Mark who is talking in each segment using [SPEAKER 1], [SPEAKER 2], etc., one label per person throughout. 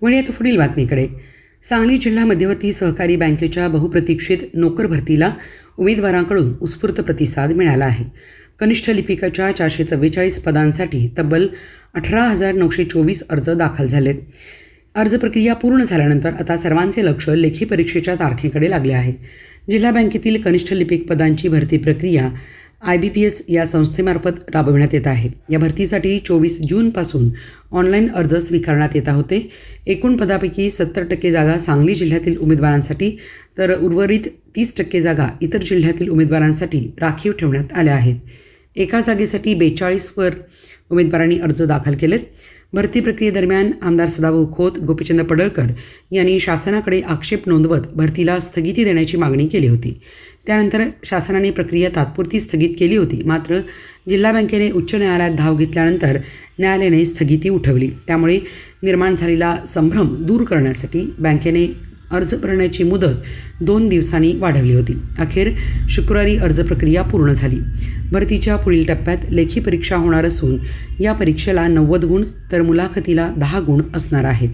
[SPEAKER 1] वळूया आता पुढील बातमीकडे। सांगली जिल्हा मध्यवर्ती सहकारी बँकेच्या बहुप्रतीक्षित नोकर भरतीला उमेदवारांकडून उत्स्फूर्त प्रतिसाद मिळाला आहे। कनिष्ठ लिपिकाच्या 444 पदांसाठी तब्बल 18,924 अर्ज दाखल झालेत। अर्ज प्रक्रिया पूर्ण झाल्यानंतर आता सर्वांचे लक्ष लेखी परीक्षेच्या तारखेकडे लागले आहे। जिल्हा बँकेतील कनिष्ठ लिपिक पदांची भरती प्रक्रिया IBPS या संस्थेमार्फत राबविण्यात येत आहे। या भरतीसाठी 24 जूनपासून ऑनलाईन अर्ज स्वीकारण्यात येत होते। एकूण पदापैकी 70% जागा सांगली जिल्ह्यातील उमेदवारांसाठी तर उर्वरित 30% जागा इतर जिल्ह्यातील उमेदवारांसाठी राखीव ठेवण्यात आल्या आहेत। एका जागेसाठी 42 उमेदवारांनी अर्ज दाखल केलेत। भरती प्रक्रियेदरम्यान आमदार सदाभाऊ खोत, गोपीचंद पडळकर यांनी शासनाकडे आक्षेप नोंदवत भरतीला स्थगिती देण्याची मागणी केली होती। त्यानंतर शासनाने प्रक्रिया तात्पुरती स्थगित केली होती। मात्र जिल्हा बँकेने उच्च न्यायालयात धाव घेतल्यानंतर न्यायालयाने स्थगिती उठवली। त्यामुळे निर्माण झालेला संभ्रम दूर करण्यासाठी बँकेने अर्ज भरण्याची मुदत 2 दिवसांनी वाढवली होती। अखेर शुक्रवारी अर्ज प्रक्रिया पूर्ण झाली। भरतीच्या पुढील टप्प्यात लेखी परीक्षा होणार असून या परीक्षेला 90 गुण तर मुलाखतीला 10 गुण असणार आहेत।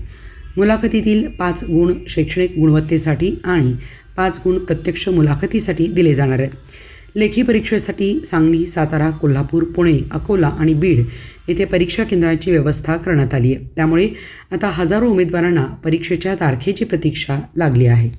[SPEAKER 1] मुलाखतीतील 5 गुण शैक्षणिक गुणवत्तेसाठी आणि 5 गुण प्रत्यक्ष मुलाखतीसाठी दिले जाणार आहेत। लेखी परीक्षेसाठी सांगली, सातारा, कोल्हापूर, पुणे, अकोला आणि बीड येथे परीक्षा केंद्रांची व्यवस्था करण्यात आली आहे। त्यामुळे आता हजारो उमेदवारांना परीक्षेच्या तारखेची प्रतीक्षा लागली आहे।